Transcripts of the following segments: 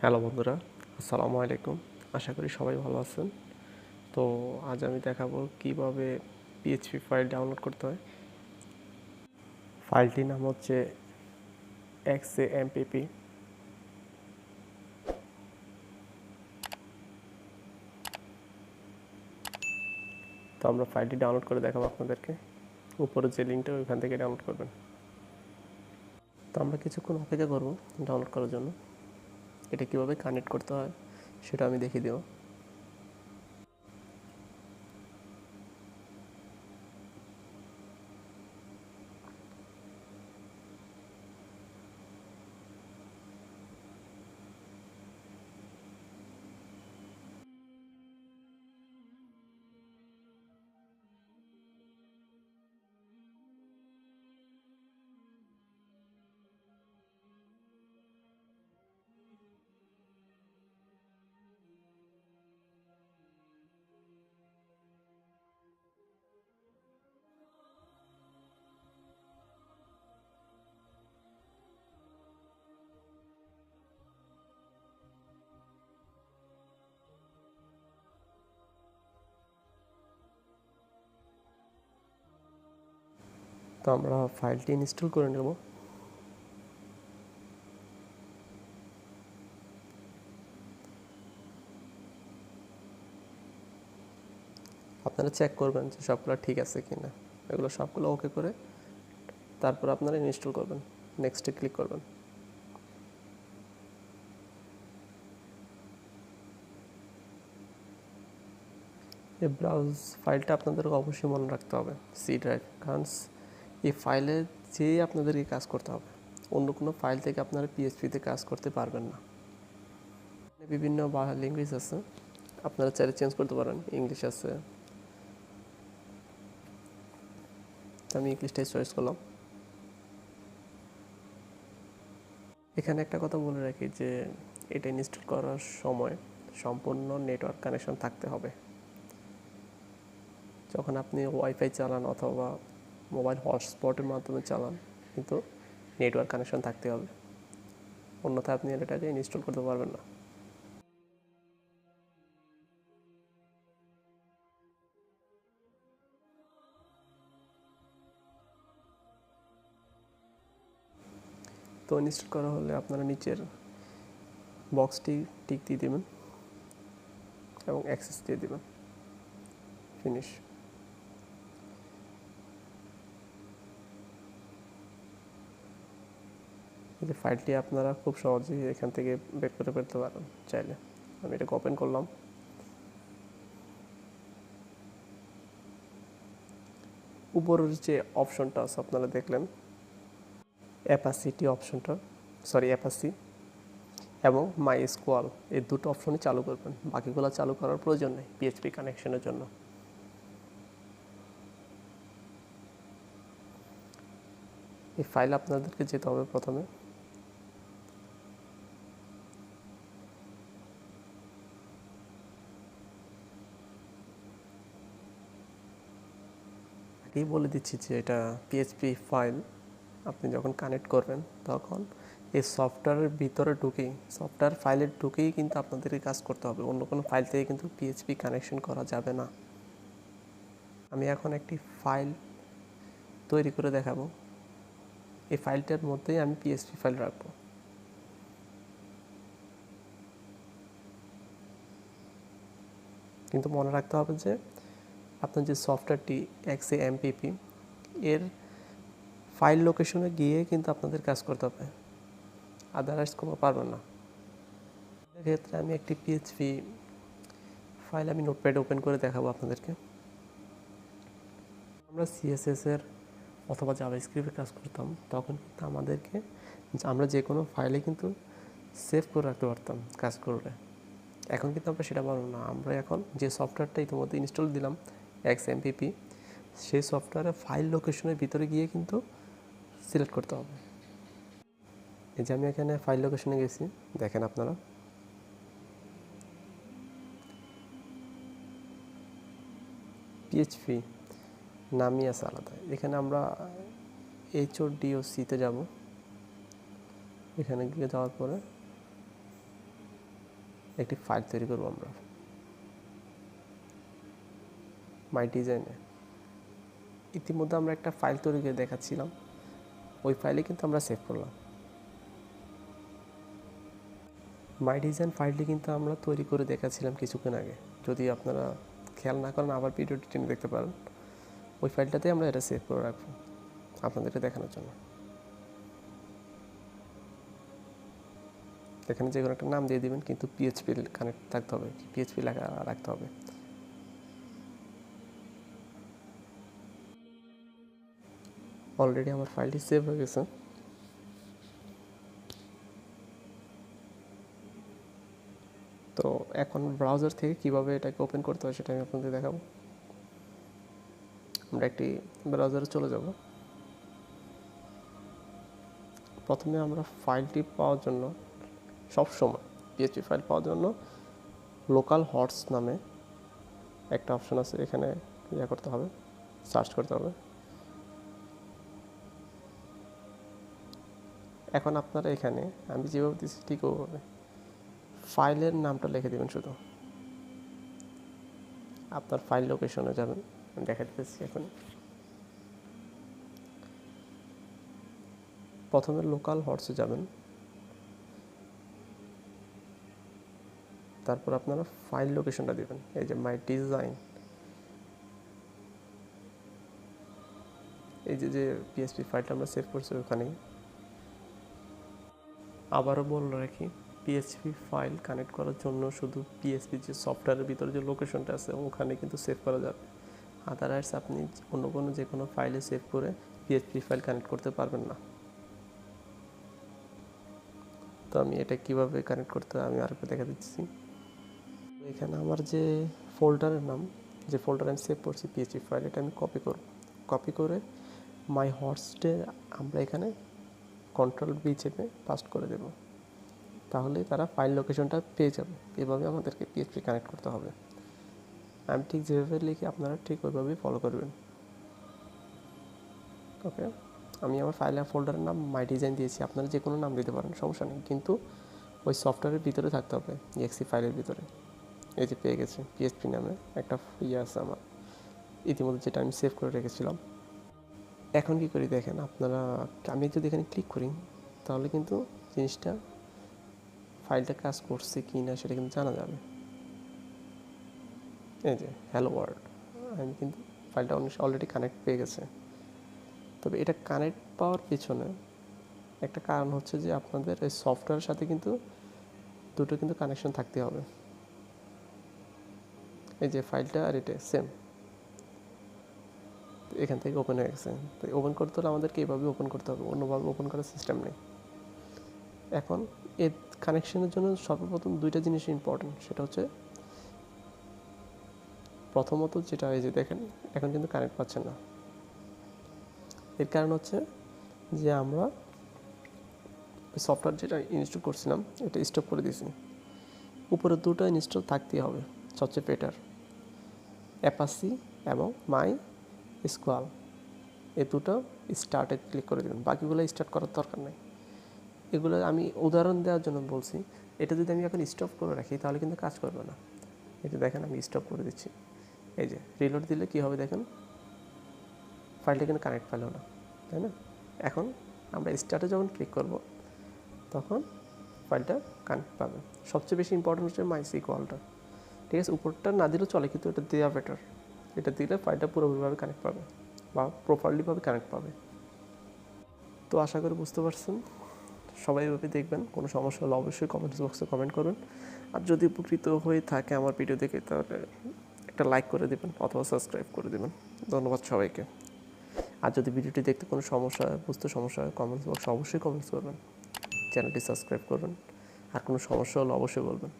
Hello বন্ধুরা, আসসালামু আলাইকুম। আশা করি সবাই ভালো আছেন। তো আজ আমি দেখাবো কিভাবে পিএইচপি ফাইল ডাউনলোড করতে হয়। ফাইলটির নাম হচ্ছে XAMPP। তো আমরা ফাইলটি ডাউনলোড করে দেখাবো আপনাদেরকে। উপরে যে লিঙ্কটা ওইখান থেকে ডাউনলোড করবেন। তো আমরা কিছুক্ষণ অপেক্ষা করব ডাউনলোড করার জন্য। এটা কিভাবে কানেক্ট করতে হয় সেটা আমি দেখিয়ে দেবো। তো আমরা ফাইলটি ইনস্টল করে নেব। আপনারা চেক করবেন যে সবগুলো ঠিক আছে কি না। এগুলো সবগুলো ওকে করে তারপর আপনারা ইনস্টল করবেন। নেক্সটে ক্লিক করবেন। এই ব্রাউজ ফাইলটা আপনাদেরকে অবশ্যই মনে রাখতে হবে, সি ড্রাইভ। কারণ এই ফাইলে যেই আপনাদেরকে কাজ করতে হবে, অন্য কোনো ফাইল থেকে আপনারা পিএইচপিতে কাজ করতে পারবেন না। বিভিন্ন ল্যাঙ্গুয়েজ আছে, আপনারা চাইলে চেঞ্জ করতে পারেন। ইংলিশ আছে, আমি ইংলিশটাই চয়েস করলাম। এখানে একটা কথা বলে রাখি যে এটা ইনস্টল করার সময় সম্পূর্ণ নেটওয়ার্ক কানেকশন থাকতে হবে। যখন আপনি ওয়াইফাই চালান অথবা মোবাইল হটস্পটের মাধ্যমে চালান, কিন্তু নেটওয়ার্ক কানেকশন থাকতে হবে, অন্যথায় আপনি এটাকে ইনস্টল করতে পারবেন না। তো ইনস্টল করা হলে আপনারা নিচের বক্সটি টিক দিয়ে দেবেন এবং অ্যাক্সেস দিয়ে দেবেন। ফিনিশ। এই যে ফাইলটি আপনারা খুব সহজেই এখান থেকে বের করে ফেলতে পারেন চাইলে। আমি এটাকে ওপেন করলাম। উপরের যে অপশনটা আছে আপনারা দেখলেন, অ্যাপাসিটি অপশনটা, অ্যাপাসি এবং মাই স্কোয়াল, এই দুটো অপশনই চালু করবেন। বাকিগুলো চালু করার প্রয়োজন নেই পিএইচপি কানেকশনের জন্য। এই ফাইল আপনাদেরকে যেতে হবে প্রথমে। আগেই বলে দিচ্ছি যে এটা পিএইচপি ফাইল। আপনি যখন কানেক্ট করবেন তখন এই সফটওয়্যারের ভিতরে ঢুকেই, সফটওয়্যার ফাইলে ঢুকেই কিন্তু আপনাদেরকে কাজ করতে হবে। অন্য কোনো ফাইল থেকে কিন্তু পিএইচপি কানেকশন করা যাবে না। আমি এখন একটি ফাইল তৈরি করে দেখাবো। এই ফাইলটার মধ্যেই আমি পিএইচপি ফাইল রাখবো। কিন্তু মনে রাখতে হবে যে আপনার যে সফটওয়্যারটি XAMPP, এর ফাইল লোকেশনে গিয়ে কিন্তু আপনাদের কাজ করতে হবে, আদারওয়াইজ কোনো পারবেন না। এক্ষেত্রে আমি একটি পিএইচপি ফাইল আমি নোটপ্যাডে ওপেন করে দেখাবো আপনাদেরকে। আমরা সিএসএস এর অথবা জাভাস্ক্রিপ্টের কাজ করতাম, তখন কিন্তু আমাদেরকে আমরা যে কোনো ফাইলে কিন্তু সেভ করে রাখতে পারতাম কাজ করে। এখন কিন্তু আমরা সেটা পারবো না। আমরা এখন যে সফটওয়্যারটা ইতিমধ্যে ইনস্টল দিলাম XAMPP, সেই সফটওয়্যারে ফাইল লোকেশনের ভিতরে গিয়ে কিন্তু সিলেক্ট করতে হবে। এই যে আমি এখানে ফাইল লোকেশনে গেছি, দেখেন আপনারা পিএইচপি নামই আছে আলাদা। এখানে আমরা HODOC-তে যাব। এখানে গিয়ে যাওয়ার পরে একটি ফাইল তৈরি করব আমরা মাই ডিজাইনে। ইতিমধ্যে আমরা একটা ফাইল তৈরি করে দেখাচ্ছিলাম, ওই ফাইলে কিন্তু আমরা সেভ করলাম। মাই ডিজাইন ফাইলটি কিন্তু আমরা তৈরি করে দেখাচ্ছিলাম কিছুক্ষণ আগে, যদি আপনারা খেয়াল না করেন আবার ভিডিওটি টেনে দেখতে পারেন। ওই ফাইলটাতে আমরা এটা সেভ করে রাখবো আপনাদেরকে দেখানোর জন্য। এখানে যে কোনো একটা নাম দিয়ে দিবেন, কিন্তু পিএইচপি কানেক্ট থাকতে হবে, পিএইচপি লেখা রাখতে হবে। অলরেডি আমার ফাইলটি সেভ হয়ে গেছে। তো এখন ব্রাউজার থেকে কিভাবে এটাকে ওপেন করতে হয় সেটা আমি আপনাদের দেখাবো। আমরা একটি ব্রাউজারে চলে যাব। প্রথমে আমরা ফাইলটি পাওয়ার জন্য সবসময় পিএইচপি ফাইল পাওয়ার জন্য লোকাল হটস নামে একটা অপশন আছে, এখানে করতে হবে, সার্চ করতে হবে। এখন আপনারা এখানে আমি যেভাবে দিচ্ছি ঠিক ওভাবে ফাইলের নামটা লিখে দেবেন। শুধু আপনার ফাইল লোকেশনে যাবেন, আমি দেখা দিতেছি। এখন প্রথমে লোকাল হটসে যাবেন, তারপর আপনারা ফাইল লোকেশনটা দেবেন। এই যে মাই ডিজাইন, এই যে পিএইচপি ফাইলটা আমরা সেভ করছি ওখানেই। আবারও বলে রাখি, পিএইচপি ফাইল কানেক্ট করার জন্য শুধু পিএইচপি যে সফটওয়্যারের ভিতরে যে লোকেশনটা আছে ওখানে কিন্তু সেভ করা যাবে। আদারওয়াইজ আপনি অন্য কোনো যে কোনো ফাইলে সেভ করে পিএইচপি ফাইল কানেক্ট করতে পারবেন না। তো আমি এটা কিভাবে কানেক্ট করতে হয় আমি আরেকবার দেখা দিচ্ছি। এখানে আমার যে ফোল্ডারের নাম, যে ফোল্ডারে আমি সেভ করছি পিএইচপি ফাইল, এটা আমি কপি করে মাই হটস্টে আমরা এখানে কন্ট্রোল-V চেপে পাস্ট করে দেব, তাহলে তারা ফাইল লোকেশনটা পেয়ে যাবে। এভাবে আমাদেরকে পিএইচপি কানেক্ট করতে হবে। আমি ঠিক যেভাবে লিখি আপনারা ঠিক ওইভাবেই ফলো করবেন। ওকে, আমি আমার ফাইল ফোল্ডারের নাম মাই ডিজাইন দিয়েছি, আপনারা যে কোনো নাম দিতে পারেন, সমস্যা নেই, কিন্তু ওই সফটওয়্যারের ভিতরে থাকতে হবে, EXE ফাইলের ভিতরে। এই যে পেয়ে গেছে পিএইচপি নামে একটা আছে আমার ইতিমধ্যে, যেটা আমি সেভ করে রেখেছিলাম। এখন কি করি দেখেন আপনারা, আমি যদি এখানে ক্লিক করি তাহলে কিন্তু জিনিসটা ফাইলটা কাজ করছে কি না সেটা কিন্তু জানা যাবে। এই যে হ্যালো ওয়ার্ল্ড, আমি কিন্তু ফাইলটা অলরেডি কানেক্ট পেয়ে গেছে। তবে এটা কানেক্ট পাওয়ার পিছনে একটা কারণ হচ্ছে যে আপনাদের এই সফটওয়্যারের সাথে কিন্তু দুটো কিন্তু কানেকশন থাকতে হবে। এই যে ফাইলটা আর এটা সেম, এখান থেকে ওপেন হয়ে গেছে। তো ওপেন করতে হলে আমাদেরকে এইভাবে ওপেন করতে হবে, অন্যভাবে ওপেন করার সিস্টেম নেই। এখন এর কানেকশনের জন্য সর্বপ্রথম দুইটা জিনিস ইম্পর্টেন্ট, সেটা হচ্ছে প্রথমত যেটা এই যে দেখেন এখন কিন্তু কানেক্ট পাচ্ছে না। এর কারণ হচ্ছে যে আমরা সফটওয়্যার যেটা ইনস্টল করছিলাম এটা স্টপ করে দিয়েছি। উপরে দুটো ইনস্টল থাকতেই হবে, সবচেয়ে বেটার, অ্যাপাচি এবং মাই স্কোয়াল। এই দুটো স্টার্টে ক্লিক করে দেবেন, বাকিগুলো স্টার্ট করার দরকার নেই। এগুলো আমি উদাহরণ দেওয়ার জন্য বলছি। এটা যদি আমি এখন স্টপ করে রাখি তাহলে কিন্তু কাজ করবে না। এটা দেখেন আমি স্টপ করে দিচ্ছি, এই যে রিলোড দিলে কী হবে দেখেন, ফাইলটা কিন্তু কানেক্ট পেল না, তাই না? এখন আমরা স্টার্টে যখন ক্লিক করব তখন ফাইলটা কানেক্ট পাবে। সবচেয়ে বেশি ইম্পর্টেন্ট হচ্ছে MySQLটা, ঠিক আছে? উপরটা না দিলেও চলে, কিন্তু এটা দেওয়া বেটার। এটা দিলে ফাইলটা পুরোপুরিভাবে কানেক্ট পাবে বা প্রপারলিভাবে কানেক্ট পাবে। তো আশা করি বুঝতে পারছেন। সবাই এভাবে দেখবেন, কোনো সমস্যা হলে অবশ্যই কমেন্টস বক্সে কমেন্ট করুন। আর যদি উপকৃত হয়ে থাকে আমার ভিডিও দেখে তাহলে একটা লাইক করে দেবেন অথবা সাবস্ক্রাইব করে দেবেন। ধন্যবাদ সবাইকে। আর যদি ভিডিওটি দেখতে কোনো সমস্যা হয়, বুঝতে সমস্যা হয়, কমেন্টস বক্সে অবশ্যই কমেন্টস করবেন, চ্যানেলটি সাবস্ক্রাইব করবেন। আর কোনো সমস্যা হলে অবশ্যই বলবেন।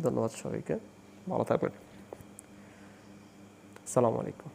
ধন্যবাদ সবাইকে, ভালো থাকবেন। আসসালামু আলাইকুম।